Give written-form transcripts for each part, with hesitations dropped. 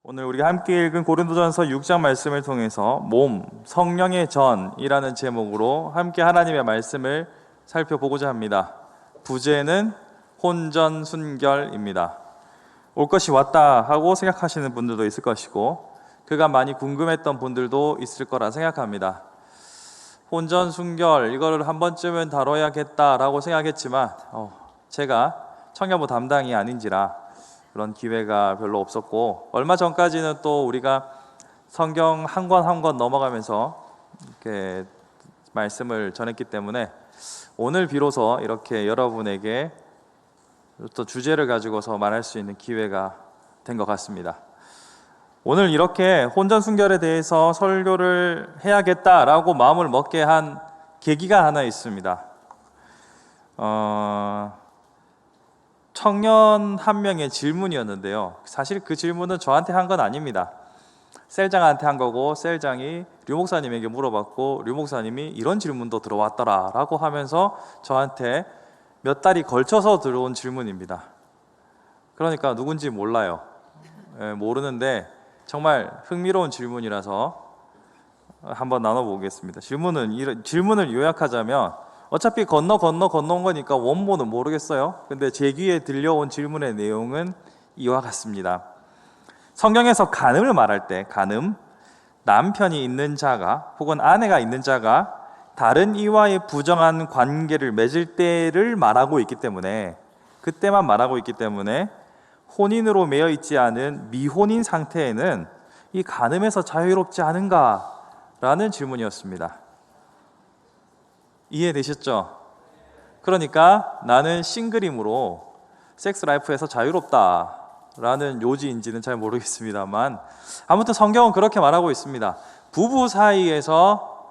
오늘 우리가 함께 읽은 고린도전서 6장 말씀을 통해서 몸, 성령의 전이라는 제목으로 함께 하나님의 말씀을 살펴보고자 합니다. 부제는 혼전순결입니다. 올 것이 왔다 하고 생각하시는 분들도 있을 것이고 그가 많이 궁금했던 분들도 있을 거라 생각합니다. 혼전순결, 이거를 한 번쯤은 다뤄야겠다라고 생각했지만 제가 청년부 담당이 아닌지라 그런 기회가 별로 없었고, 얼마 전까지는 또 우리가 성경 한 권 한 권 넘어가면서 이렇게 말씀을 전했기 때문에 오늘 비로소 이렇게 여러분에게 또 주제를 가지고서 말할 수 있는 기회가 된 것 같습니다. 오늘 이렇게 혼전순결에 대해서 설교를 해야겠다라고 마음을 먹게 한 계기가 하나 있습니다. 청년 한 명의 질문이었는데요. 사실 그 질문은 저한테 한 건 아닙니다. 셀장한테 한 거고, 셀장이 류 목사님에게 물어봤고, 류 목사님이 이런 질문도 들어왔더라 라고 하면서 저한테 몇 달이 걸쳐서 들어온 질문입니다. 그러니까 누군지 몰라요. 모르는데 정말 흥미로운 질문이라서 한번 나눠보겠습니다. 질문을 요약하자면, 어차피 건너온 거니까 원본은 모르겠어요. 근데 제 귀에 들려온 질문의 내용은 이와 같습니다. 성경에서 간음을 말할 때, 간음, 남편이 있는 자가 혹은 아내가 있는 자가 다른 이와의 부정한 관계를 맺을 때를 말하고 있기 때문에, 그때만 말하고 있기 때문에 혼인으로 매여 있지 않은 미혼인 상태에는 이 간음에서 자유롭지 않은가라는 질문이었습니다. 이해되셨죠? 그러니까 나는 싱글이므로 섹스 라이프에서 자유롭다라는 요지인지는 잘 모르겠습니다만, 아무튼 성경은 그렇게 말하고 있습니다. 부부 사이에서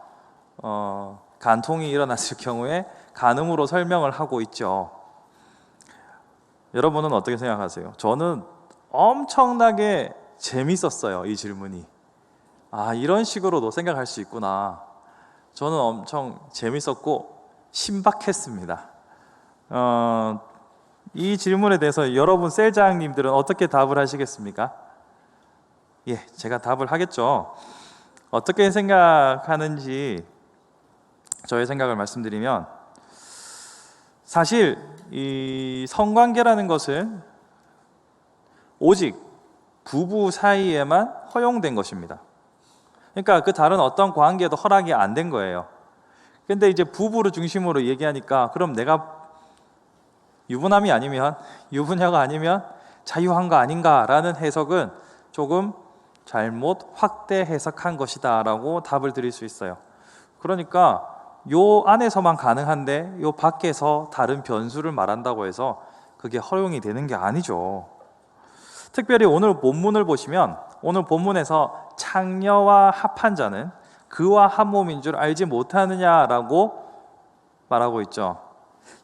간통이 일어났을 경우에 간음으로 설명을 하고 있죠. 여러분은 어떻게 생각하세요? 저는 엄청나게 재밌었어요, 이 질문이. 이런 식으로도 생각할 수 있구나. 저는 엄청 재밌었고 신박했습니다. 이 질문에 대해서 여러분 셀장님들은 어떻게 답을 하시겠습니까? 제가 답을 하겠죠. 어떻게 생각하는지 저의 생각을 말씀드리면, 사실 이 성관계라는 것은 오직 부부 사이에만 허용된 것입니다. 그러니까 그 다른 어떤 관계도 허락이 안 된 거예요. 근데 이제 부부를 중심으로 얘기하니까, 그럼 내가 유부남이 아니면, 유부녀가 아니면 자유한 거 아닌가라는 해석은 조금 잘못 확대 해석한 것이다 라고 답을 드릴 수 있어요. 그러니까 요 안에서만 가능한데 요 밖에서 다른 변수를 말한다고 해서 그게 허용이 되는 게 아니죠. 특별히 오늘 본문을 보시면, 오늘 본문에서 창녀와 합한 자는 그와 한 몸인 줄 알지 못하느냐라고 말하고 있죠.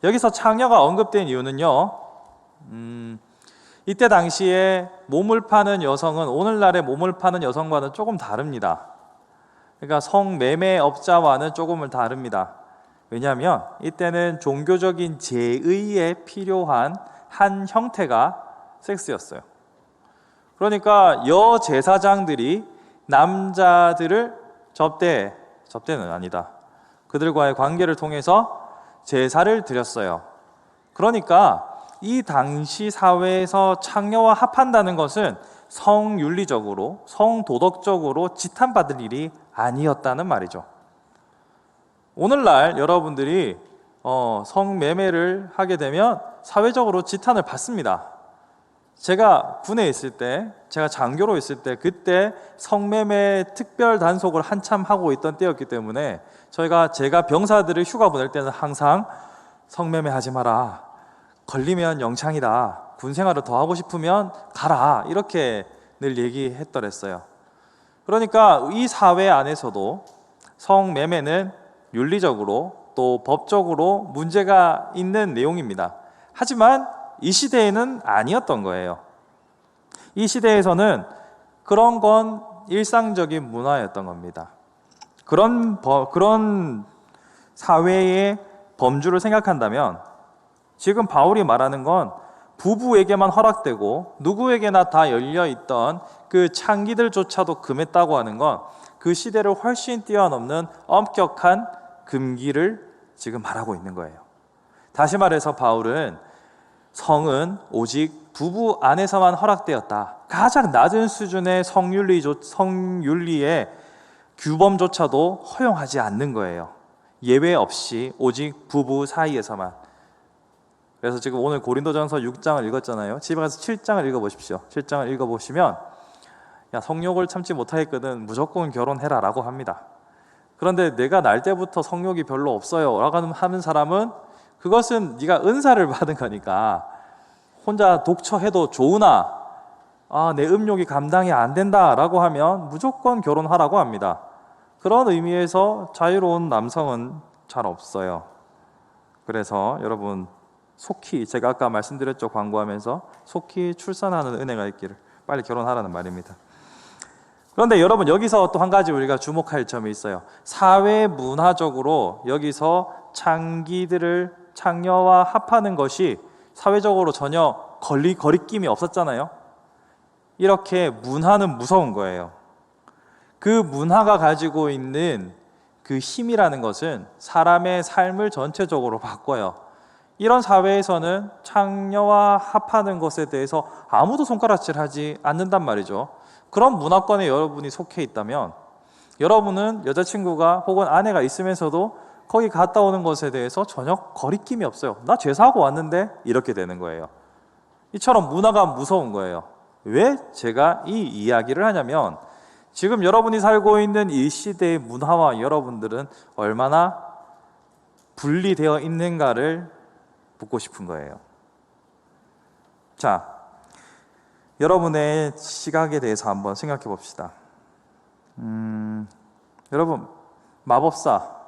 여기서 창녀가 언급된 이유는요, 이때 당시에 몸을 파는 여성은 오늘날의 몸을 파는 여성과는 조금 다릅니다. 그러니까 성매매업자와는 조금은 다릅니다. 왜냐하면 이때는 종교적인 제의에 필요한 한 형태가 섹스였어요. 그러니까 여제사장들이 남자들을 접대는 아니다, 그들과의 관계를 통해서 제사를 드렸어요. 그러니까 이 당시 사회에서 창녀와 합한다는 것은 성윤리적으로, 성도덕적으로 지탄받을 일이 아니었다는 말이죠. 오늘날 여러분들이 성매매를 하게 되면 사회적으로 지탄을 받습니다. 제가 군에 있을 때, 제가 장교로 있을 때, 그때 성매매 특별 단속을 한참 하고 있던 때였기 때문에 제가 병사들을 휴가 보낼 때는 항상 성매매 하지 마라, 걸리면 영창이다, 군 생활을 더 하고 싶으면 가라, 이렇게 늘 얘기했더랬어요. 그러니까 이 사회 안에서도 성매매는 윤리적으로 또 법적으로 문제가 있는 내용입니다. 하지만 이 시대에는 아니었던 거예요. 이 시대에서는 그런 건 일상적인 문화였던 겁니다. 그런 사회의 범주를 생각한다면, 지금 바울이 말하는 건 부부에게만 허락되고 누구에게나 다 열려있던 그 창기들조차도 금했다고 하는 건 그 시대를 훨씬 뛰어넘는 엄격한 금기를 지금 말하고 있는 거예요. 다시 말해서 바울은 성은 오직 부부 안에서만 허락되었다. 가장 낮은 수준의 성윤리의 규범조차도 허용하지 않는 거예요. 예외 없이 오직 부부 사이에서만. 그래서 지금 오늘 고린도전서 6장을 읽었잖아요. 집에 가서 7장을 읽어보십시오. 7장을 읽어보시면 야, 성욕을 참지 못하겠거든 무조건 결혼해라 라고 합니다. 그런데 내가 날 때부터 성욕이 별로 없어요 라고 하는 사람은 그것은 네가 은사를 받은 거니까 혼자 독처해도 좋으나 내 음욕이 감당이 안 된다 라고 하면 무조건 결혼하라고 합니다. 그런 의미에서 자유로운 남성은 잘 없어요. 그래서 여러분 속히, 제가 아까 말씀드렸죠, 광고하면서 속히 출산하는 은혜가 있기를, 빨리 결혼하라는 말입니다. 그런데 여러분 여기서 또 한 가지 우리가 주목할 점이 있어요. 사회 문화적으로 여기서 창녀와 합하는 것이 사회적으로 전혀 거리낌이 없었잖아요. 이렇게 문화는 무서운 거예요. 그 문화가 가지고 있는 그 힘이라는 것은 사람의 삶을 전체적으로 바꿔요. 이런 사회에서는 창녀와 합하는 것에 대해서 아무도 손가락질하지 않는단 말이죠. 그런 문화권에 여러분이 속해 있다면 여러분은 여자친구가 혹은 아내가 있으면서도 거기 갔다 오는 것에 대해서 전혀 거리낌이 없어요. 나 죄사하고 왔는데 이렇게 되는 거예요. 이처럼 문화가 무서운 거예요. 왜 제가 이 이야기를 하냐면 지금 여러분이 살고 있는 이 시대의 문화와 여러분들은 얼마나 분리되어 있는가를 묻고 싶은 거예요. 자, 여러분의 시각에 대해서 한번 생각해 봅시다. 여러분 마법사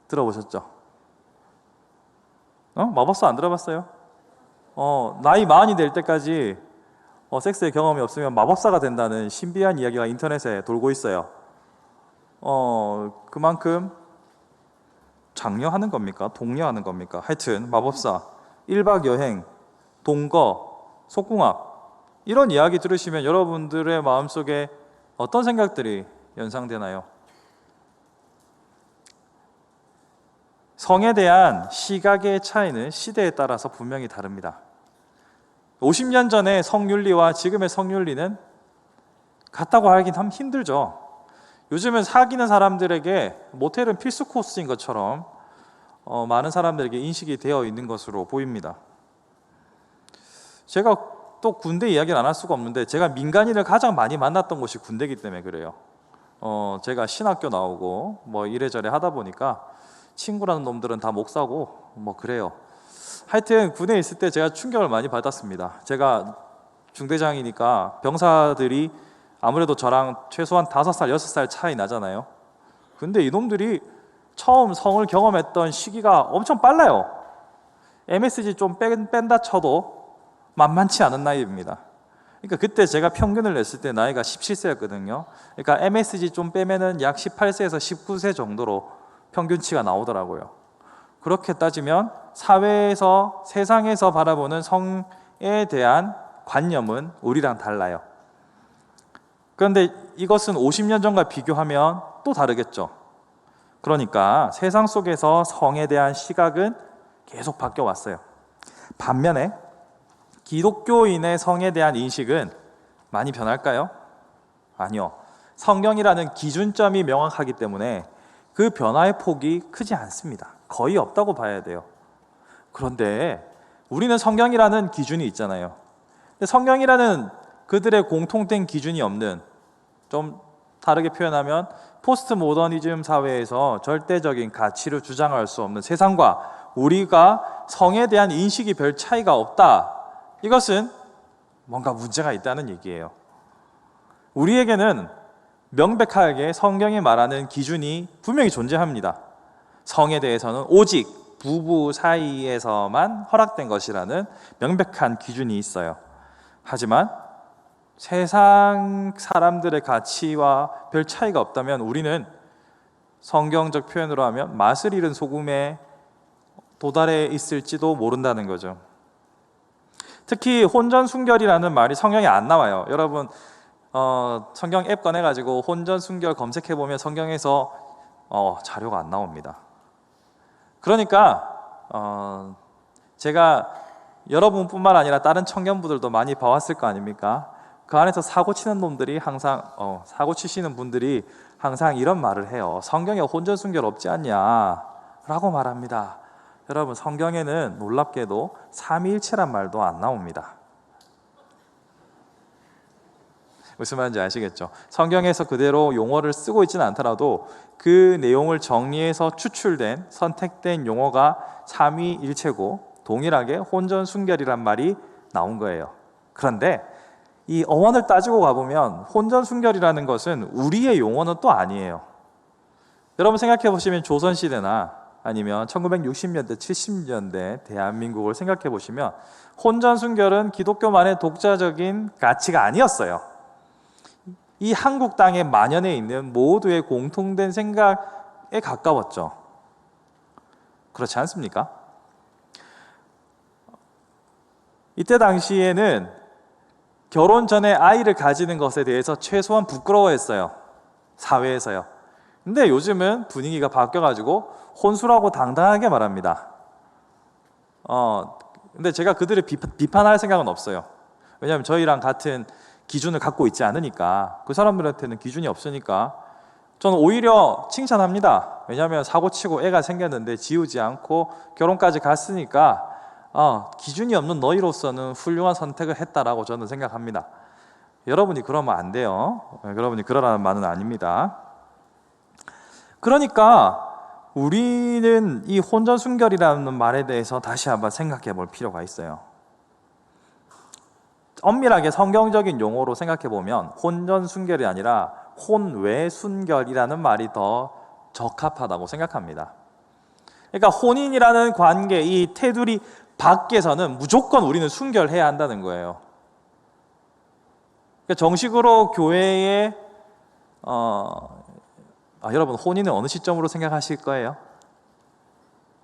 들어보셨죠? 마법사 안 들어봤어요? 나이 40이 될 때까지 섹스의 경험이 없으면 마법사가 된다는 신비한 이야기가 인터넷에 돌고 있어요. 그만큼 장려하는 겁니까? 독려하는 겁니까? 하여튼 마법사, 1박 여행, 동거, 속궁합 이런 이야기 들으시면 여러분들의 마음속에 어떤 생각들이 연상되나요? 성에 대한 시각의 차이는 시대에 따라서 분명히 다릅니다. 50년 전의 성윤리와 지금의 성윤리는 같다고 하긴 힘들죠. 요즘은 사귀는 사람들에게 모텔은 필수 코스인 것처럼 많은 사람들에게 인식이 되어 있는 것으로 보입니다. 제가 또 군대 이야기를 안 할 수가 없는데 제가 민간인을 가장 많이 만났던 곳이 군대이기 때문에 그래요. 제가 신학교 나오고 뭐 이래저래 하다 보니까 친구라는 놈들은 다 목사고 뭐 그래요. 하여튼 군에 있을 때 제가 충격을 많이 받았습니다. 제가 중대장이니까 병사들이 아무래도 저랑 최소한 5살, 6살 차이 나잖아요. 근데 이놈들이 처음 성을 경험했던 시기가 엄청 빨라요. MSG 좀 뺀다 쳐도 만만치 않은 나이입니다. 그러니까 그때 제가 평균을 냈을 때 나이가 17세였거든요. 그러니까 MSG 좀 빼면은 약 18세에서 19세 정도로 평균치가 나오더라고요. 그렇게 따지면 사회에서, 세상에서 바라보는 성에 대한 관념은 우리랑 달라요. 그런데 이것은 50년 전과 비교하면 또 다르겠죠. 그러니까 세상 속에서 성에 대한 시각은 계속 바뀌어 왔어요. 반면에 기독교인의 성에 대한 인식은 많이 변할까요? 아니요. 성경이라는 기준점이 명확하기 때문에 그 변화의 폭이 크지 않습니다. 거의 없다고 봐야 돼요. 그런데 우리는 성경이라는 기준이 있잖아요. 근데 성경이라는 그들의 공통된 기준이 없는, 좀 다르게 표현하면 포스트 모더니즘 사회에서 절대적인 가치를 주장할 수 없는 세상과 우리가 성에 대한 인식이 별 차이가 없다. 이것은 뭔가 문제가 있다는 얘기예요. 우리에게는 명백하게 성경이 말하는 기준이 분명히 존재합니다. 성에 대해서는 오직 부부 사이에서만 허락된 것이라는 명백한 기준이 있어요. 하지만 세상 사람들의 가치와 별 차이가 없다면 우리는 성경적 표현으로 하면 맛을 잃은 소금에 도달해 있을지도 모른다는 거죠. 특히 혼전순결이라는 말이 성경에 안 나와요. 여러분 성경 앱 꺼내가지고 혼전 순결 검색해보면 성경에서 자료가 안 나옵니다. 그러니까 제가 여러분뿐만 아니라 다른 청년부들도 많이 봐왔을 거 아닙니까? 그 안에서 사고 치는 놈들이 항상 사고 치시는 분들이 항상 이런 말을 해요. 성경에 혼전 순결 없지 않냐 라고 말합니다. 여러분, 성경에는 놀랍게도 삼위일체란 말도 안 나옵니다. 무슨 말인지 아시겠죠? 성경에서 그대로 용어를 쓰고 있지는 않더라도 그 내용을 정리해서 추출된 선택된 용어가 삼위일체고 동일하게 혼전 순결이란 말이 나온 거예요. 그런데 이 어원을 따지고 가보면 혼전 순결이라는 것은 우리의 용어는 또 아니에요. 여러분 생각해 보시면 조선시대나 아니면 1960년대, 70년대 대한민국을 생각해 보시면 혼전 순결은 기독교만의 독자적인 가치가 아니었어요. 이 한국 땅에 만연해 있는 모두의 공통된 생각에 가까웠죠. 그렇지 않습니까? 이때 당시에는 결혼 전에 아이를 가지는 것에 대해서 최소한 부끄러워했어요. 사회에서요. 근데 요즘은 분위기가 바뀌어가지고 혼수라고 당당하게 말합니다. 근데 제가 그들을 비판할 생각은 없어요. 왜냐하면 저희랑 같은 기준을 갖고 있지 않으니까, 그 사람들한테는 기준이 없으니까 저는 오히려 칭찬합니다. 왜냐하면 사고치고 애가 생겼는데 지우지 않고 결혼까지 갔으니까 기준이 없는 너희로서는 훌륭한 선택을 했다라고 저는 생각합니다. 여러분이 그러면 안 돼요. 여러분이 그러라는 말은 아닙니다. 그러니까 우리는 이 혼전 순결이라는 말에 대해서 다시 한번 생각해 볼 필요가 있어요. 엄밀하게 성경적인 용어로 생각해 보면 혼전 순결이 아니라 혼외 순결이라는 말이 더 적합하다고 생각합니다. 그러니까 혼인이라는 관계, 이 테두리 밖에서는 무조건 우리는 순결해야 한다는 거예요. 그러니까 정식으로 교회에 여러분, 혼인은 어느 시점으로 생각하실 거예요?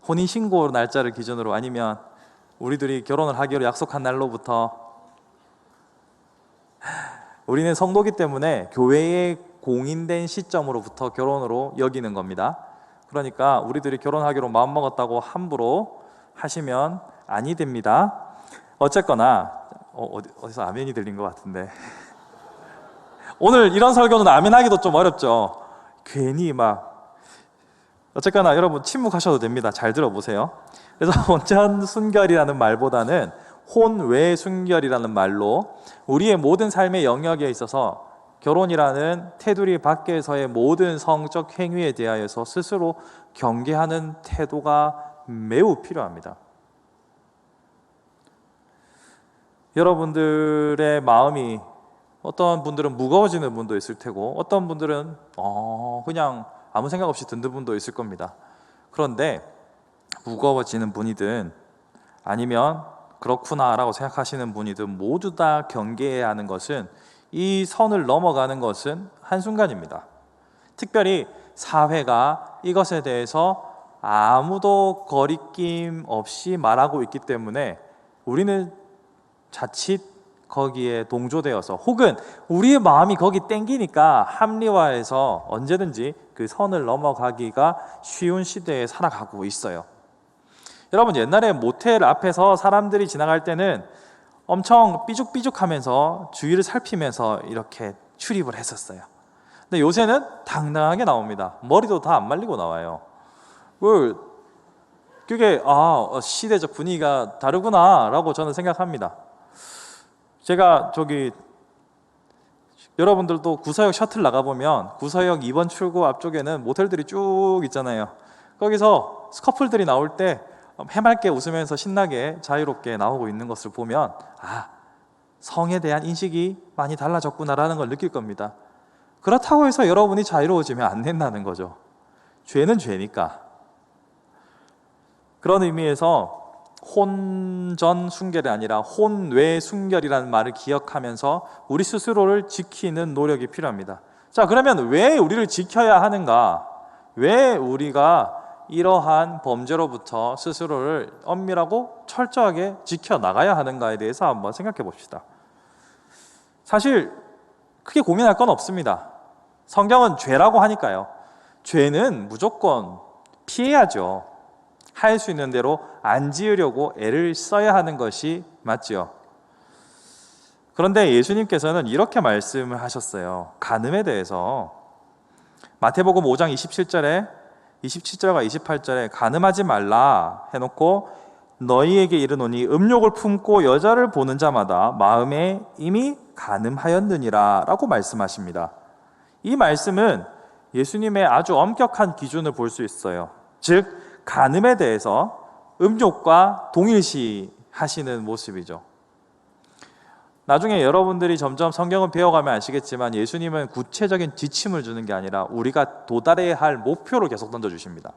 혼인신고 날짜를 기준으로, 아니면 우리들이 결혼을 하기로 약속한 날로부터? 우리는 성도기 때문에 교회에 공인된 시점으로부터 결혼으로 여기는 겁니다. 그러니까 우리들이 결혼하기로 마음먹었다고 함부로 하시면 아니 됩니다. 어쨌거나 어디서 아멘이 들린 것 같은데 오늘 이런 설교는 아멘하기도 좀 어렵죠. 괜히 어쨌거나 여러분 침묵하셔도 됩니다. 잘 들어보세요. 그래서 혼전 순결이라는 말보다는 혼외 순결이라는 말로 우리의 모든 삶의 영역에 있어서 결혼이라는 테두리 밖에서의 모든 성적 행위에 대하여서 스스로 경계하는 태도가 매우 필요합니다. 여러분들의 마음이 어떤 분들은 무거워지는 분도 있을 테고 어떤 분들은 그냥 아무 생각 없이 듣는 분도 있을 겁니다. 그런데 무거워지는 분이든 아니면 그렇구나라고 생각하시는 분이든 모두 다 경계해야 하는 것은, 이 선을 넘어가는 것은 한순간입니다. 특별히 사회가 이것에 대해서 아무도 거리낌 없이 말하고 있기 때문에 우리는 자칫 거기에 동조되어서, 혹은 우리의 마음이 거기 땡기니까 합리화해서 언제든지 그 선을 넘어가기가 쉬운 시대에 살아가고 있어요. 여러분, 옛날에 모텔 앞에서 사람들이 지나갈 때는 엄청 삐죽삐죽하면서 주위를 살피면서 이렇게 출입을 했었어요. 근데 요새는 당당하게 나옵니다. 머리도 다 안 말리고 나와요. 그게 시대적 분위기가 다르구나 라고 저는 생각합니다. 제가 여러분들도 구서역 셔틀 나가보면 구서역 2번 출구 앞쪽에는 모텔들이 쭉 있잖아요. 거기서 커플들이 나올 때 해맑게 웃으면서 신나게 자유롭게 나오고 있는 것을 보면 성에 대한 인식이 많이 달라졌구나라는 걸 느낄 겁니다. 그렇다고 해서 여러분이 자유로워지면 안 된다는 거죠. 죄는 죄니까. 그런 의미에서 혼전 순결이 아니라 혼외 순결이라는 말을 기억하면서 우리 스스로를 지키는 노력이 필요합니다. 자, 그러면 왜 우리를 지켜야 하는가? 왜 우리가 이러한 범죄로부터 스스로를 엄밀하고 철저하게 지켜나가야 하는가에 대해서 한번 생각해 봅시다. 사실 크게 고민할 건 없습니다. 성경은 죄라고 하니까요. 죄는 무조건 피해야죠. 할 수 있는 대로 안 지으려고 애를 써야 하는 것이 맞죠. 그런데 예수님께서는 이렇게 말씀을 하셨어요. 간음에 대해서 마태복음 5장 27절과 28절에 간음하지 말라 해놓고 너희에게 이르노니 음욕을 품고 여자를 보는 자마다 마음에 이미 간음하였느니라 라고 말씀하십니다. 이 말씀은 예수님의 아주 엄격한 기준을 볼 수 있어요. 즉 간음에 대해서 음욕과 동일시하시는 모습이죠. 나중에 여러분들이 점점 성경을 배워가면 아시겠지만 예수님은 구체적인 지침을 주는 게 아니라 우리가 도달해야 할 목표를 계속 던져주십니다.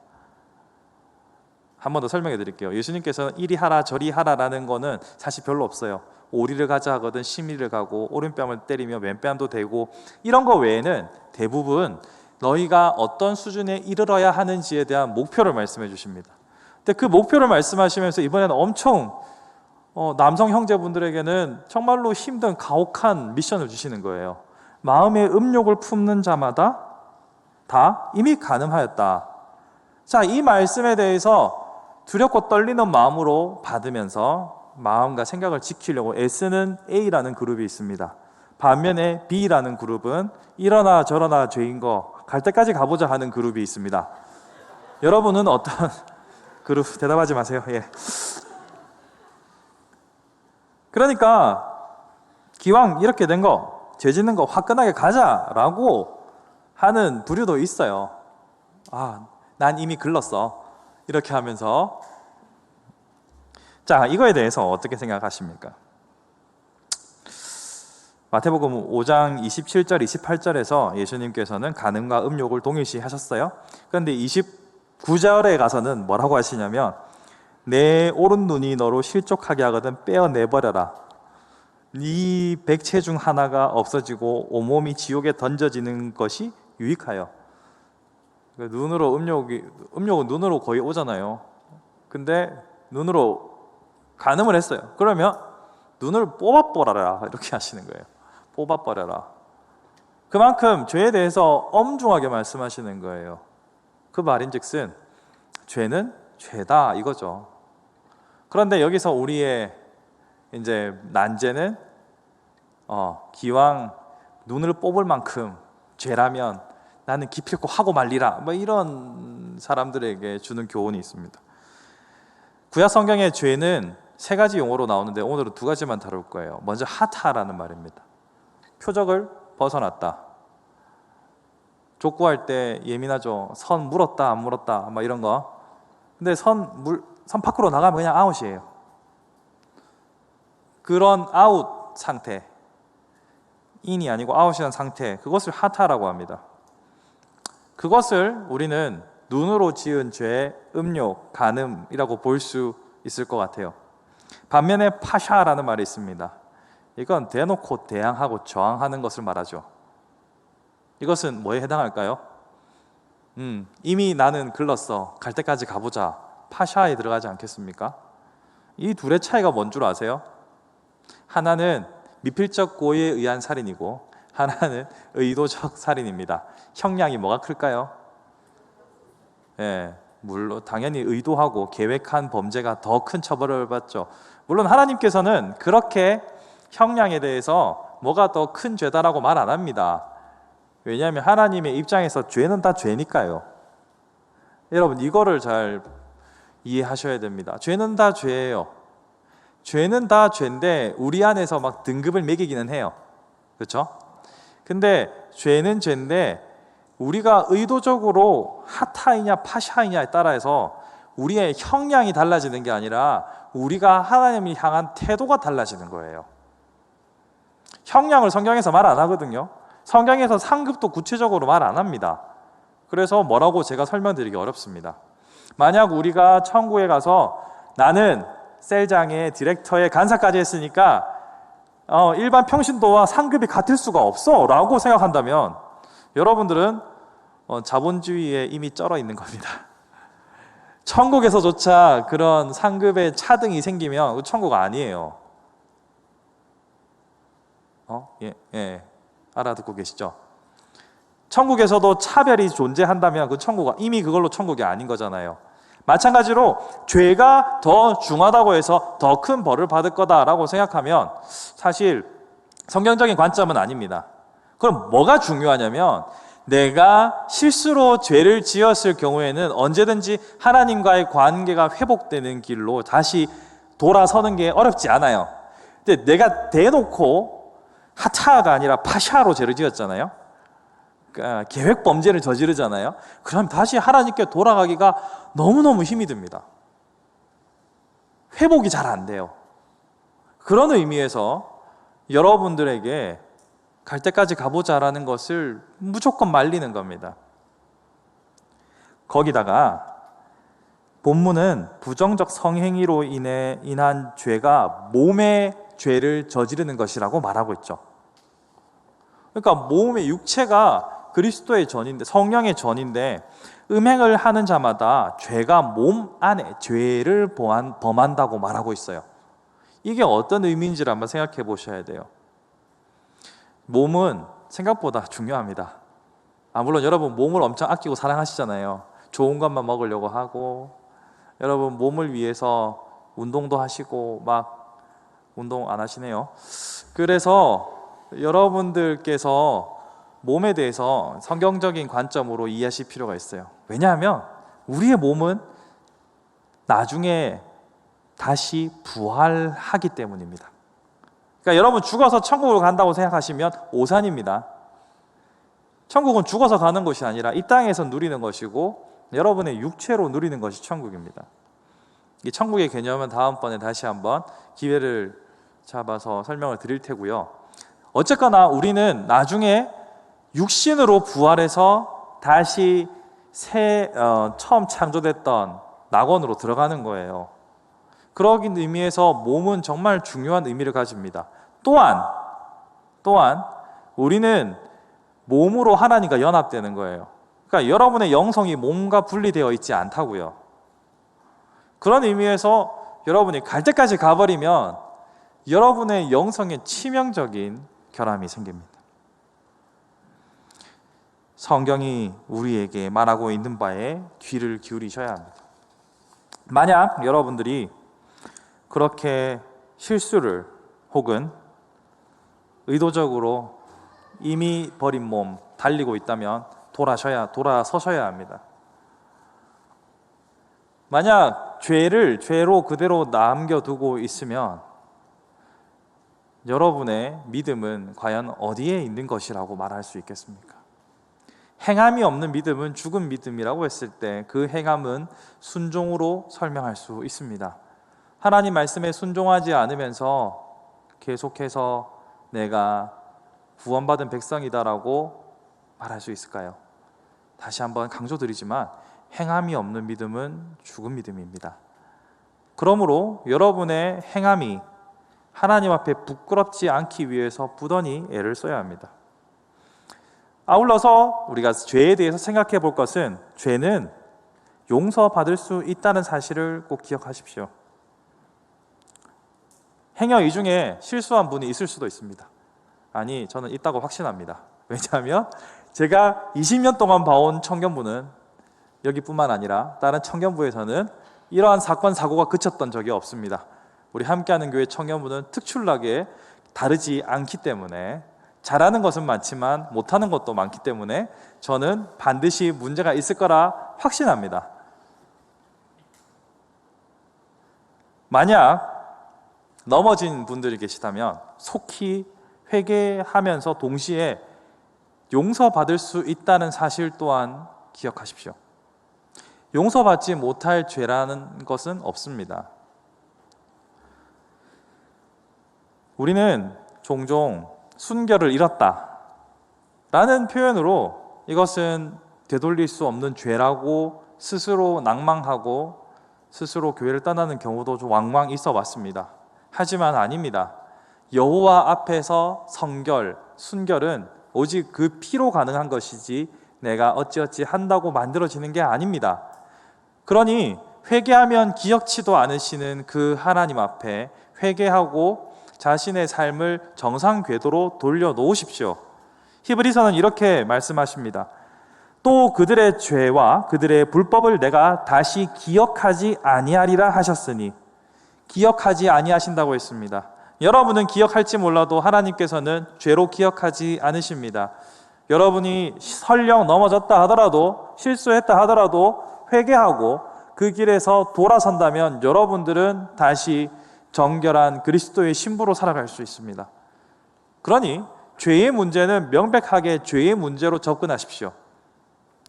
한 번 더 설명해 드릴게요. 예수님께서는 이리 하라 저리 하라라는 거는 사실 별로 없어요. 오리를 가자 하거든 심리를 가고 오른뺨을 때리며 왼뺨도 대고 이런 거 외에는 대부분 너희가 어떤 수준에 이르러야 하는지에 대한 목표를 말씀해 주십니다. 근데 그 목표를 말씀하시면서 이번에는 엄청 남성 형제분들에게는 정말로 힘든 가혹한 미션을 주시는 거예요. 마음의 음욕을 품는 자마다 다 이미 간음하였다. 자, 이 말씀에 대해서 두렵고 떨리는 마음으로 받으면서 마음과 생각을 지키려고 애쓰는 A라는 그룹이 있습니다. 반면에 B라는 그룹은 이러나 저러나 죄인 거 갈 때까지 가보자 하는 그룹이 있습니다. 여러분은 어떤 그룹? 대답하지 마세요. 예. 그러니까 기왕 이렇게 된 거, 죄 짓는 거 화끈하게 가자라고 하는 부류도 있어요. 아, 난 이미 글렀어. 이렇게 하면서. 자, 이거에 대해서 어떻게 생각하십니까? 마태복음 5장 27절, 28절에서 예수님께서는 간음과 음욕을 동일시 하셨어요. 그런데 29절에 가서는 뭐라고 하시냐면 내 오른 눈이 너로 실족하게 하거든 빼어내버려라. 네 백체 중 하나가 없어지고 온몸이 지옥에 던져지는 것이 유익하여. 눈으로 음욕은 눈으로 거의 오잖아요. 근데 눈으로 간음을 했어요. 그러면 눈을 뽑아버려라 이렇게 하시는 거예요. 뽑아버려라. 그만큼 죄에 대해서 엄중하게 말씀하시는 거예요. 그 말인즉슨 죄는 죄다 이거죠. 그런데 여기서 우리의 이제 난제는 기왕 눈을 뽑을 만큼 죄라면 나는 기필코 하고 말리라 뭐 이런 사람들에게 주는 교훈이 있습니다. 구약 성경의 죄는 세 가지 용어로 나오는데 오늘은 두 가지만 다룰 거예요. 먼저 하타라는 말입니다. 표적을 벗어났다. 족구할 때 예민하죠. 선 물었다 안 물었다 막 이런 거. 근데 선 밖으로 나가면 그냥 아웃이에요. 그런 아웃 상태, 인이 아니고 아웃이라는 상태, 그것을 하타라고 합니다. 그것을 우리는 눈으로 지은 죄, 음욕, 간음이라고 볼 수 있을 것 같아요. 반면에 파샤라는 말이 있습니다. 이건 대놓고 대항하고 저항하는 것을 말하죠. 이것은 뭐에 해당할까요? 이미 나는 글렀어. 갈 때까지 가보자. 파샤에 들어가지 않겠습니까? 이 둘의 차이가 뭔 줄 아세요? 하나는 미필적 고의에 의한 살인이고 하나는 의도적 살인입니다. 형량이 뭐가 클까요? 예, 물론 당연히 의도하고 계획한 범죄가 더 큰 처벌을 받죠. 물론 하나님께서는 그렇게 형량에 대해서 뭐가 더 큰 죄다라고 말 안 합니다. 왜냐하면 하나님의 입장에서 죄는 다 죄니까요. 여러분 이거를 잘 이해하셔야 됩니다. 죄는 다 죄예요. 죄는 다 죄인데 우리 안에서 막 등급을 매기기는 해요. 그렇죠? 근데 죄는 죄인데 우리가 의도적으로 하타이냐 파샤이냐에 따라서 우리의 형량이 달라지는 게 아니라 우리가 하나님을 향한 태도가 달라지는 거예요. 형량을 성경에서 말 안 하거든요. 성경에서 상급도 구체적으로 말 안 합니다. 그래서 뭐라고 제가 설명드리기 어렵습니다. 만약 우리가 천국에 가서 나는 셀장의 디렉터의 간사까지 했으니까 일반 평신도와 상급이 같을 수가 없어 라고 생각한다면 여러분들은 자본주의에 이미 쩔어 있는 겁니다. 천국에서조차 그런 상급의 차등이 생기면 천국 아니에요. 예. 알아듣고 계시죠? 천국에서도 차별이 존재한다면 그 천국은 이미 그걸로 천국이 아닌 거잖아요. 마찬가지로 죄가 더 중하다고 해서 더 큰 벌을 받을 거다라고 생각하면 사실 성경적인 관점은 아닙니다. 그럼 뭐가 중요하냐면 내가 실수로 죄를 지었을 경우에는 언제든지 하나님과의 관계가 회복되는 길로 다시 돌아서는 게 어렵지 않아요. 근데 내가 대놓고 하차가 아니라 파샤로 죄를 지었잖아요. 그러니까 계획 범죄를 저지르잖아요. 그럼 다시 하나님께 돌아가기가 너무너무 힘이 듭니다. 회복이 잘 안 돼요. 그런 의미에서 여러분들에게 갈 때까지 가보자라는 것을 무조건 말리는 겁니다. 거기다가 본문은 부정적 성행위로 인한 죄가 몸의 죄를 저지르는 것이라고 말하고 있죠. 그러니까 몸의 육체가 그리스도의 전인데, 성령의 전인데 음행을 하는 자마다 죄가 몸 안에 죄를 범한다고 말하고 있어요. 이게 어떤 의미인지를 한번 생각해 보셔야 돼요. 몸은 생각보다 중요합니다. 물론 여러분 몸을 엄청 아끼고 사랑하시잖아요. 좋은 것만 먹으려고 하고, 여러분 몸을 위해서 운동도 하시고 막 운동 안 하시네요. 그래서 여러분들께서 몸에 대해서 성경적인 관점으로 이해하실 필요가 있어요. 왜냐하면 우리의 몸은 나중에 다시 부활하기 때문입니다. 그러니까 여러분 죽어서 천국을 간다고 생각하시면 오산입니다. 천국은 죽어서 가는 것이 아니라 이 땅에서 누리는 것이고 여러분의 육체로 누리는 것이 천국입니다. 이 천국의 개념은 다음번에 다시 한번 기회를 잡아서 설명을 드릴 테고요. 어쨌거나 우리는 나중에 육신으로 부활해서 다시 처음 창조됐던 낙원으로 들어가는 거예요. 그러기 의미에서 몸은 정말 중요한 의미를 가집니다. 또한 우리는 몸으로 하나님과 연합되는 거예요. 그러니까 여러분의 영성이 몸과 분리되어 있지 않다고요. 그런 의미에서 여러분이 갈 때까지 가버리면 여러분의 영성에 치명적인 결함이 생깁니다. 성경이 우리에게 말하고 있는 바에 귀를 기울이셔야 합니다. 만약 여러분들이 그렇게 실수를 혹은 의도적으로 이미 버린 몸 달리고 있다면 돌아서셔야 합니다. 만약 죄를 죄로 그대로 남겨두고 있으면 여러분의 믿음은 과연 어디에 있는 것이라고 말할 수 있겠습니까? 행함이 없는 믿음은 죽은 믿음이라고 했을 때 그 행함은 순종으로 설명할 수 있습니다. 하나님 말씀에 순종하지 않으면서 계속해서 내가 구원받은 백성이다라고 말할 수 있을까요? 다시 한번 강조드리지만 행함이 없는 믿음은 죽은 믿음입니다. 그러므로 여러분의 행함이 하나님 앞에 부끄럽지 않기 위해서 부단히 애를 써야 합니다. 아울러서 우리가 죄에 대해서 생각해 볼 것은 죄는 용서받을 수 있다는 사실을 꼭 기억하십시오. 행여 이 중에 실수한 분이 있을 수도 있습니다. 아니, 저는 있다고 확신합니다. 왜냐하면 제가 20년 동안 봐온 청년부는 여기뿐만 아니라 다른 청년부에서는 이러한 사건 사고가 그쳤던 적이 없습니다. 우리 함께하는 교회 청년부는 특출나게 다르지 않기 때문에 잘하는 것은 많지만 못하는 것도 많기 때문에 저는 반드시 문제가 있을 거라 확신합니다. 만약 넘어진 분들이 계시다면 속히 회개하면서 동시에 용서받을 수 있다는 사실 또한 기억하십시오. 용서받지 못할 죄라는 것은 없습니다. 우리는 종종 순결을 잃었다 라는 표현으로 이것은 되돌릴 수 없는 죄라고 스스로 낭망하고 스스로 교회를 떠나는 경우도 좀 왕왕 있어 왔습니다. 하지만 아닙니다. 여호와 앞에서 성결, 순결은 오직 그 피로 가능한 것이지 내가 어찌어찌 한다고 만들어지는 게 아닙니다. 그러니 회개하면 기억치도 않으시는 그 하나님 앞에 회개하고 자신의 삶을 정상 궤도로 돌려놓으십시오. 히브리서는 이렇게 말씀하십니다. 또 그들의 죄와 그들의 불법을 내가 다시 기억하지 아니하리라 하셨으니, 기억하지 아니하신다고 했습니다. 여러분은 기억할지 몰라도 하나님께서는 죄로 기억하지 않으십니다. 여러분이 설령 넘어졌다 하더라도, 실수했다 하더라도 회개하고 그 길에서 돌아선다면 여러분들은 다시 정결한 그리스도의 신부로 살아갈 수 있습니다. 그러니 죄의 문제는 명백하게 죄의 문제로 접근하십시오.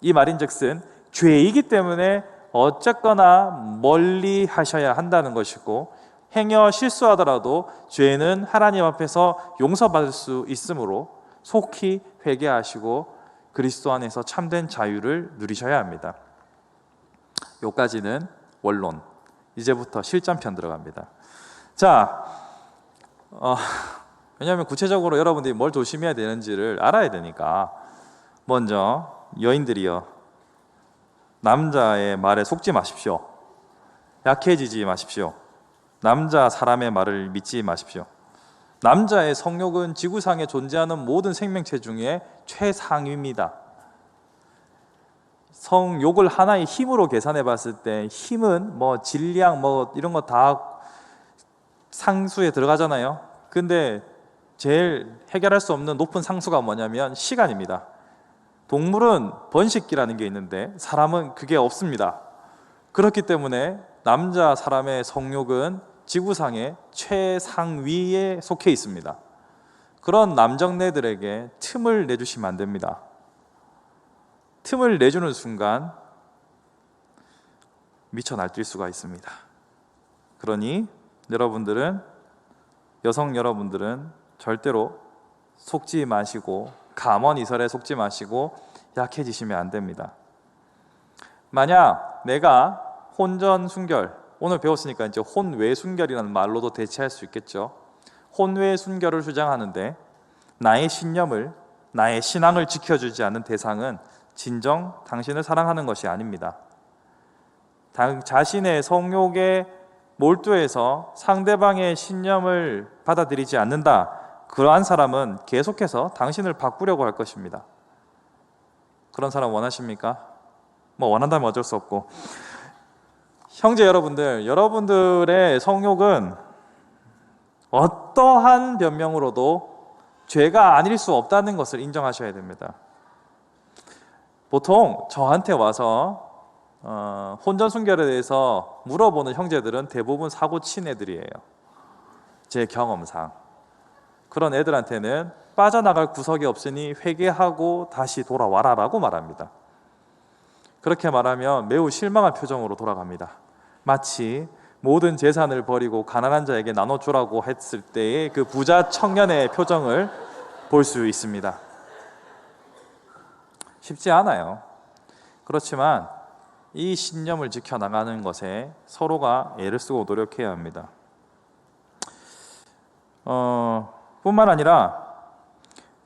이 말인즉슨 죄이기 때문에 어쨌거나 멀리 하셔야 한다는 것이고, 행여 실수하더라도 죄는 하나님 앞에서 용서받을 수 있으므로 속히 회개하시고 그리스도 안에서 참된 자유를 누리셔야 합니다. 여기까지는 원론. 이제부터 실전편 들어갑니다. 자, 왜냐하면 구체적으로 여러분들이 뭘 조심해야 되는지를 알아야 되니까, 먼저 여인들이여, 남자의 말에 속지 마십시오. 약해지지 마십시오. 남자 사람의 말을 믿지 마십시오. 남자의 성욕은 지구상에 존재하는 모든 생명체 중에 최상위입니다. 성욕을 하나의 힘으로 계산해 봤을 때, 힘은 뭐 질량 뭐 이런 거 다 상수에 들어가잖아요. 근데 제일 해결할 수 없는 높은 상수가 뭐냐면 시간입니다. 동물은 번식기라는 게 있는데 사람은 그게 없습니다. 그렇기 때문에 남자 사람의 성욕은 지구상의 최상위에 속해 있습니다. 그런 남정네들에게 틈을 내주시면 안 됩니다. 틈을 내주는 순간 미쳐 날뛸 수가 있습니다. 그러니 여성 여러분들은 절대로 속지 마시고, 감언이설에 속지 마시고 약해지시면 안 됩니다. 만약 내가 혼전순결, 오늘 배웠으니까 이제 혼외순결이라는 말로도 대체할 수 있겠죠. 혼외순결을 주장하는데 나의 신념을, 나의 신앙을 지켜주지 않는 대상은 진정 당신을 사랑하는 것이 아닙니다. 자신의 성욕에 몰두해서 상대방의 신념을 받아들이지 않는다, 그러한 사람은 계속해서 당신을 바꾸려고 할 것입니다. 그런 사람 원하십니까? 뭐 원한다면 어쩔 수 없고. 형제 여러분들, 여러분들의 성욕은 어떠한 변명으로도 죄가 아닐 수 없다는 것을 인정하셔야 됩니다. 보통 저한테 와서 혼전순결에 대해서 물어보는 형제들은 대부분 사고 친 애들이에요. 제 경험상. 그런 애들한테는 빠져나갈 구석이 없으니 회개하고 다시 돌아와라 라고 말합니다. 그렇게 말하면 매우 실망한 표정으로 돌아갑니다. 마치 모든 재산을 버리고 가난한 자에게 나눠주라고 했을 때의 그 부자 청년의 표정을 볼 수 있습니다. 쉽지 않아요. 그렇지만 이 신념을 지켜나가는 것에 서로가 애를 쓰고 노력해야 합니다. 뿐만 아니라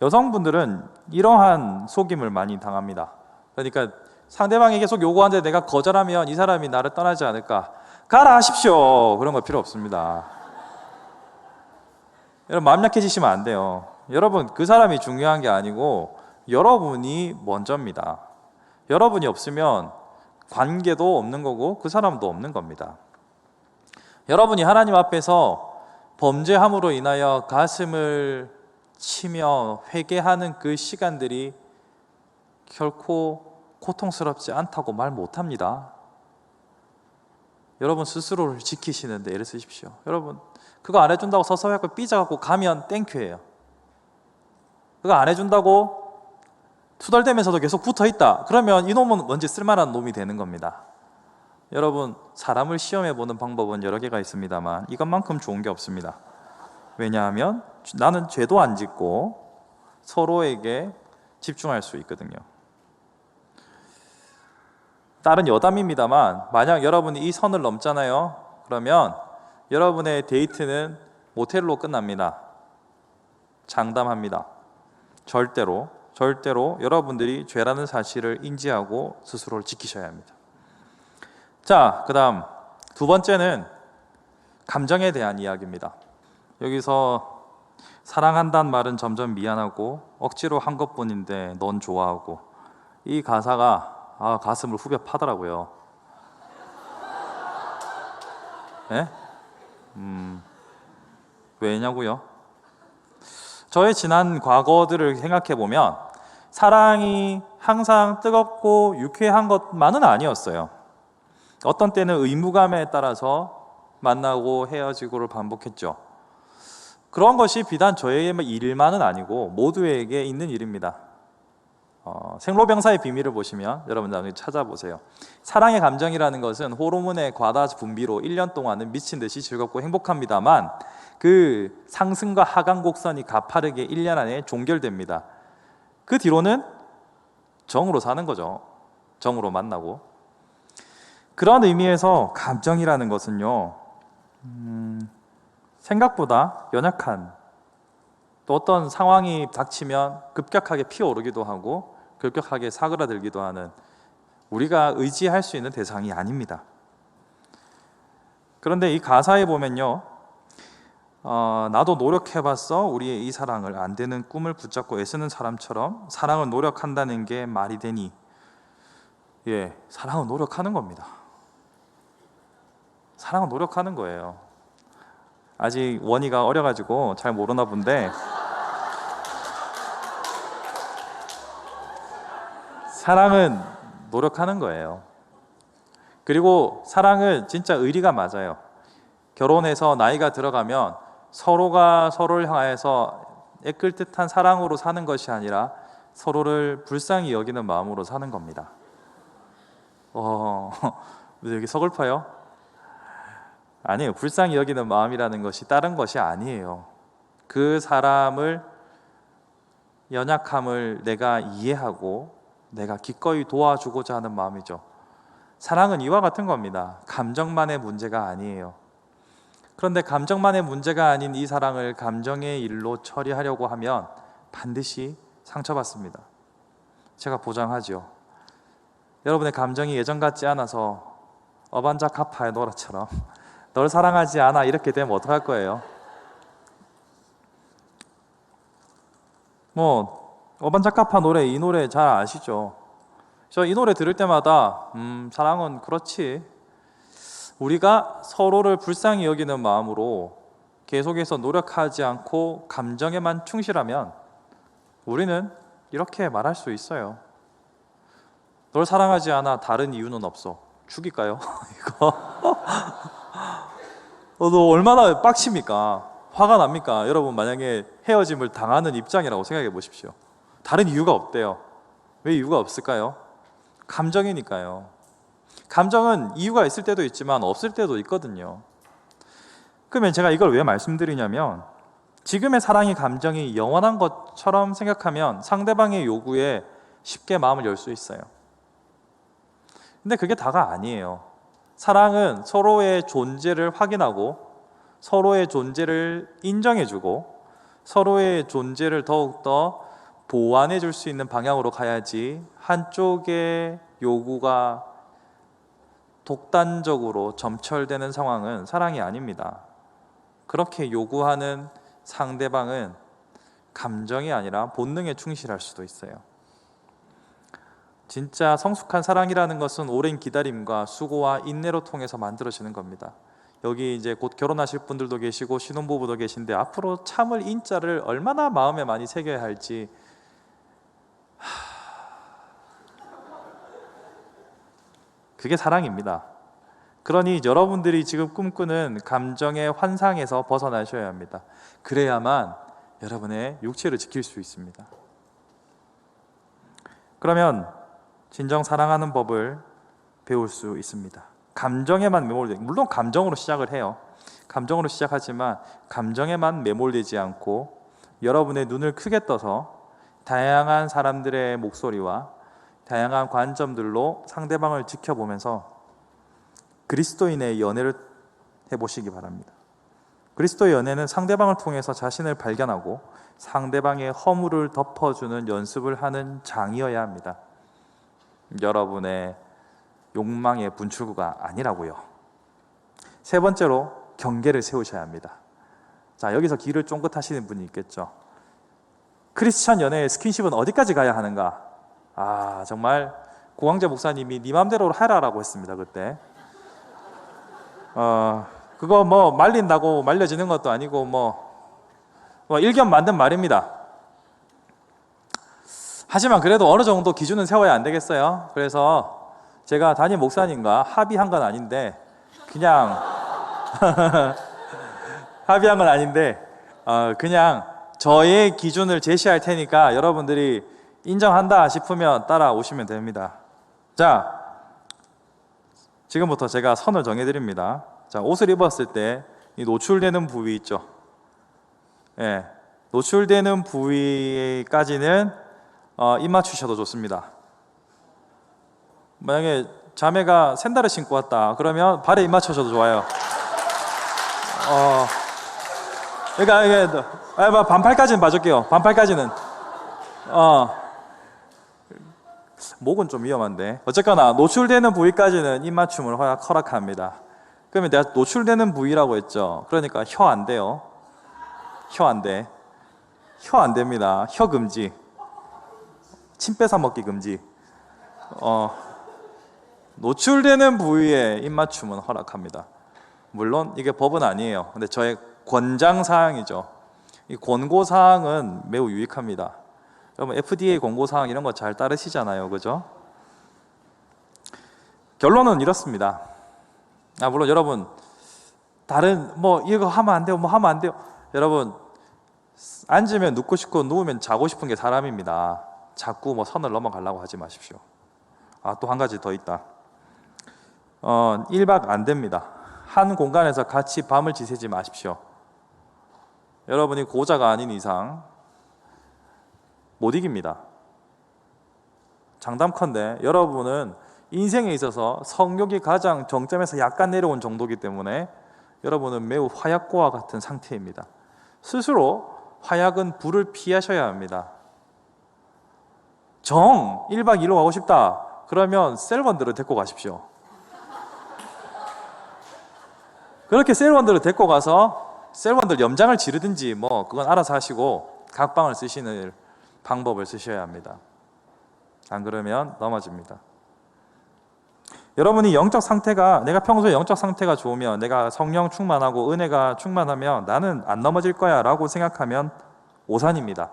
여성분들은 이러한 속임을 많이 당합니다. 그러니까 상대방이 계속 요구하는데 내가 거절하면 이 사람이 나를 떠나지 않을까, 가라 하십시오, 그런 거 필요 없습니다. 여러분, 마음 약해지시면 안 돼요. 여러분, 그 사람이 중요한 게 아니고 여러분이 먼저입니다. 여러분이 없으면 관계도 없는 거고 그 사람도 없는 겁니다. 여러분이 하나님 앞에서 범죄함으로 인하여 가슴을 치며 회개하는 그 시간들이 결코 고통스럽지 않다고 말 못합니다. 여러분 스스로를 지키시는데 애를 쓰십시오. 여러분, 그거 안 해준다고 서서하고 삐져갖고 가면 땡큐예요. 그거 안 해준다고 투덜대면서도 계속 붙어있다, 그러면 이 놈은 뭔지 쓸만한 놈이 되는 겁니다. 여러분, 사람을 시험해보는 방법은 여러 개가 있습니다만 이것만큼 좋은 게 없습니다. 왜냐하면 나는 죄도 안 짓고 서로에게 집중할 수 있거든요. 다른 여담입니다만 만약 여러분이 이 선을 넘잖아요. 그러면 여러분의 데이트는 모텔로 끝납니다. 장담합니다. 절대로 여러분들이 죄라는 사실을 인지하고 스스로를 지키셔야 합니다. 자, 그 다음 두 번째는 감정에 대한 이야기입니다. 여기서 사랑한다는 말은 점점 미안하고 억지로 한 것뿐인데 넌 좋아하고. 이 가사가 가슴을 후벼 파더라고요. 예? 왜냐고요? 저의 지난 과거들을 생각해 보면 사랑이 항상 뜨겁고 유쾌한 것만은 아니었어요. 어떤 때는 의무감에 따라서 만나고 헤어지고를 반복했죠. 그런 것이 비단 저의 일만은 아니고 모두에게 있는 일입니다. 생로병사의 비밀을 보시면 여러분 나중에 찾아보세요. 사랑의 감정이라는 것은 호르몬의 과다 분비로 1년 동안은 미친 듯이 즐겁고 행복합니다만 그 상승과 하강 곡선이 가파르게 1년 안에 종결됩니다. 그 뒤로는 정으로 사는 거죠. 정으로 만나고. 그런 의미에서 감정이라는 것은요, 생각보다 연약한, 또 어떤 상황이 닥치면 급격하게 피어오르기도 하고 급격하게 사그라들기도 하는, 우리가 의지할 수 있는 대상이 아닙니다. 그런데 이 가사에 보면요, 나도 노력해봤어. 우리의 이 사랑을 안 되는 꿈을 붙잡고 애쓰는 사람처럼 사랑을 노력한다는 게 말이 되니. 사랑은 노력하는 겁니다. 사랑은 노력하는 거예요. 아직 원희가 어려가지고 잘 모르나 본데, 사랑은 노력하는 거예요. 그리고 사랑은 진짜 의리가 맞아요. 결혼해서 나이가 들어가면 서로가 서로를 향해서 애끌 듯한 사랑으로 사는 것이 아니라 서로를 불쌍히 여기는 마음으로 사는 겁니다. 여기 서글퍼요? 아니에요. 불쌍히 여기는 마음이라는 것이 다른 것이 아니에요. 그 사람을, 연약함을 내가 이해하고 내가 기꺼이 도와주고자 하는 마음이죠. 사랑은 이와 같은 겁니다. 감정만의 문제가 아니에요. 그런데 감정만의 문제가 아닌 이 사랑을 감정의 일로 처리하려고 하면 반드시 상처받습니다. 제가 보장하죠. 여러분의 감정이 예전 같지 않아서 어반자카파의 노라처럼 널 사랑하지 않아 이렇게 되면 어떡할 거예요? 어반자카파 노래, 이 노래 잘 아시죠? 저 이 노래 들을 때마다 사랑은 그렇지, 우리가 서로를 불쌍히 여기는 마음으로 계속해서 노력하지 않고 감정에만 충실하면 우리는 이렇게 말할 수 있어요. 널 사랑하지 않아, 다른 이유는 없어. 죽일까요? 이거 너 얼마나 빡칩니까? 화가 납니까? 여러분 만약에 헤어짐을 당하는 입장이라고 생각해 보십시오. 다른 이유가 없대요. 왜 이유가 없을까요? 감정이니까요. 감정은 이유가 있을 때도 있지만 없을 때도 있거든요. 그러면 제가 이걸 왜 말씀드리냐면, 지금의 사랑의 감정이 영원한 것처럼 생각하면 상대방의 요구에 쉽게 마음을 열 수 있어요. 근데 그게 다가 아니에요. 사랑은 서로의 존재를 확인하고 서로의 존재를 인정해주고 서로의 존재를 더욱더 보완해 줄 수 있는 방향으로 가야지, 한쪽의 요구가 독단적으로 점철되는 상황은 사랑이 아닙니다. 그렇게 요구하는 상대방은 감정이 아니라 본능에 충실할 수도 있어요. 진짜 성숙한 사랑이라는 것은 오랜 기다림과 수고와 인내로 통해서 만들어지는 겁니다. 여기 이제 곧 결혼하실 분들도 계시고 신혼부부도 계신데 앞으로 참을 인자를 얼마나 마음에 많이 새겨야 할지, 그게 사랑입니다. 그러니 여러분들이 지금 꿈꾸는 감정의 환상에서 벗어나셔야 합니다. 그래야만 여러분의 육체를 지킬 수 있습니다. 그러면 진정 사랑하는 법을 배울 수 있습니다. 감정에만 매몰되지, 물론 감정으로 시작을 해요. 감정으로 시작하지만 감정에만 매몰되지 않고 여러분의 눈을 크게 떠서 다양한 사람들의 목소리와 다양한 관점들로 상대방을 지켜보면서 그리스도인의 연애를 해보시기 바랍니다. 그리스도의 연애는 상대방을 통해서 자신을 발견하고 상대방의 허물을 덮어주는 연습을 하는 장이어야 합니다. 여러분의 욕망의 분출구가 아니라고요. 세 번째로 경계를 세우셔야 합니다. 자, 여기서 귀를 쫑긋하시는 분이 있겠죠. 크리스찬 연애의 스킨십은 어디까지 가야 하는가? 아, 정말 고광재 목사님이 네 맘대로 해라라고 했습니다, 그때. 그거 뭐 말린다고 말려지는 것도 아니고 뭐 일견 만든 말입니다. 하지만 그래도 어느 정도 기준은 세워야 안 되겠어요. 그래서 제가 담임 목사님과 합의한 건 아닌데 그냥 합의한 건 아닌데 그냥 저의 기준을 제시할 테니까 여러분들이 인정한다 싶으면 따라오시면 됩니다. 자, 지금부터 제가 선을 정해드립니다. 자, 옷을 입었을 때 이 노출되는 부위 있죠. 예, 노출되는 부위까지는 입 맞추셔도 좋습니다. 만약에 자매가 샌들을 신고 왔다 그러면 발에 입 맞추셔도 좋아요. 그러니까 이게 반팔까지는 봐줄게요. 반팔까지는 목은 좀 위험한데 어쨌거나 노출되는 부위까지는 입 맞춤을 허락합니다. 그러면 내가 노출되는 부위라고 했죠. 그러니까 혀 안 돼요. 혀 안 돼. 혀 안 됩니다. 혀 금지. 침 뺏어 먹기 금지. 노출되는 부위에 입 맞춤은 허락합니다. 물론 이게 법은 아니에요. 근데 저의 권장 사항이죠. 이 권고 사항은 매우 유익합니다. 여러분 FDA 권고 사항 이런 거 잘 따르시잖아요, 그죠? 결론은 이렇습니다. 물론 여러분 다른 이거 하면 안 돼요, 뭐 하면 안 돼요. 여러분 앉으면 눕고 싶고 누우면 자고 싶은 게 사람입니다. 자꾸 선을 넘어가려고 하지 마십시오. 또 한 가지 더 있다. 1박 안 됩니다. 한 공간에서 같이 밤을 지새지 마십시오. 여러분이 고자가 아닌 이상 못 이깁니다. 장담컨대 여러분은 인생에 있어서 성욕이 가장 정점에서 약간 내려온 정도이기 때문에 여러분은 매우 화약고와 같은 상태입니다. 스스로 화약은 불을 피하셔야 합니다. 1박 2일로 가고 싶다 그러면 셀원들을 데리고 가십시오. 그렇게 셀원들을 데리고 가서 셀원들 염장을 지르든지 그건 알아서 하시고 각방을 쓰시는 방법을 쓰셔야 합니다. 안 그러면 넘어집니다. 여러분이 내가 평소에 영적 상태가 좋으면, 내가 성령 충만하고 은혜가 충만하면 나는 안 넘어질 거야 라고 생각하면 오산입니다.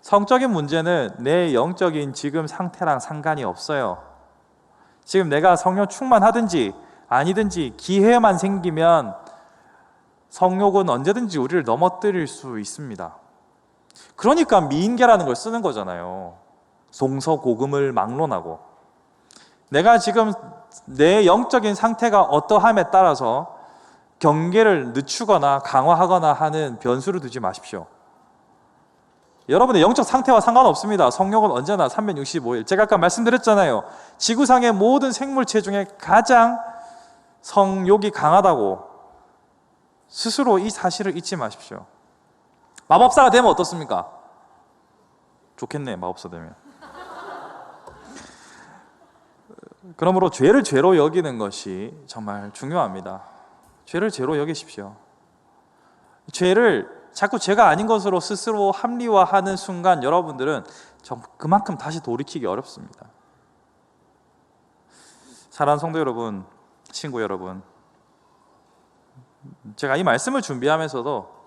성적인 문제는 내 영적인 지금 상태랑 상관이 없어요. 지금 내가 성령 충만하든지 아니든지 기회만 생기면 성욕은 언제든지 우리를 넘어뜨릴 수 있습니다. 그러니까 미인계라는 걸 쓰는 거잖아요. 동서고금을 막론하고. 내가 지금 내 영적인 상태가 어떠함에 따라서 경계를 늦추거나 강화하거나 하는 변수를 두지 마십시오. 여러분의 영적 상태와 상관없습니다. 성욕은 언제나 365일. 제가 아까 말씀드렸잖아요. 지구상의 모든 생물체 중에 가장 성욕이 강하다고. 스스로 이 사실을 잊지 마십시오. 마법사가 되면 어떻습니까? 좋겠네, 마법사 되면. 그러므로 죄를 죄로 여기는 것이 정말 중요합니다. 죄를 죄로 여기십시오. 죄를 자꾸 죄가 아닌 것으로 스스로 합리화하는 순간 여러분들은 그만큼 다시 돌이키기 어렵습니다. 사랑하는 성도 여러분, 친구 여러분, 제가 이 말씀을 준비하면서도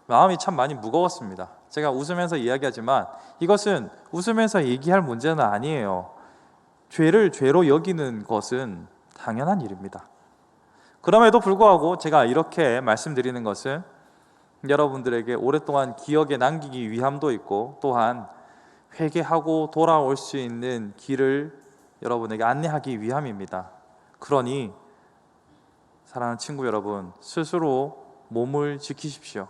마음이 참 많이 무거웠습니다. 제가 웃으면서 이야기하지만 이것은 웃으면서 얘기할 문제는 아니에요. 죄를 죄로 여기는 것은 당연한 일입니다. 그럼에도 불구하고 제가 이렇게 말씀드리는 것은 여러분들에게 오랫동안 기억에 남기기 위함도 있고 또한 회개하고 돌아올 수 있는 길을 여러분에게 안내하기 위함입니다. 그러니 사랑하는 친구 여러분, 스스로 몸을 지키십시오.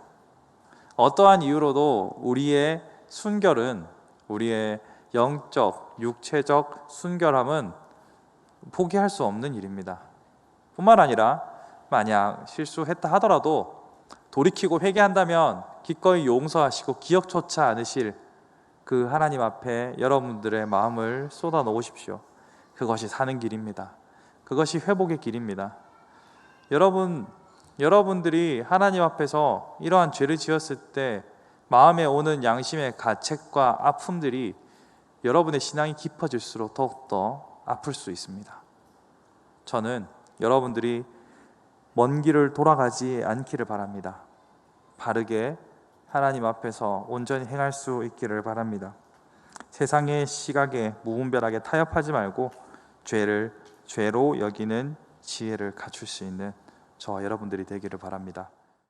어떠한 이유로도 우리의 순결은, 우리의 영적, 육체적 순결함은 포기할 수 없는 일입니다. 뿐만 아니라 만약 실수했다 하더라도 돌이키고 회개한다면 기꺼이 용서하시고 기억조차 않으실 그 하나님 앞에 여러분들의 마음을 쏟아 놓으십시오. 그것이 사는 길입니다. 그것이 회복의 길입니다. 여러분 여러분들이 하나님 앞에서 이러한 죄를 지었을 때 마음에 오는 양심의 가책과 아픔들이 여러분의 신앙이 깊어질수록 더욱더 아플 수 있습니다. 저는 여러분들이 먼 길을 돌아가지 않기를 바랍니다. 바르게 하나님 앞에서 온전히 행할 수 있기를 바랍니다. 세상의 시각에 무분별하게 타협하지 말고 죄를 죄로 여기는 지혜를 갖출 수 있는 저와 여러분들이 되기를 바랍니다.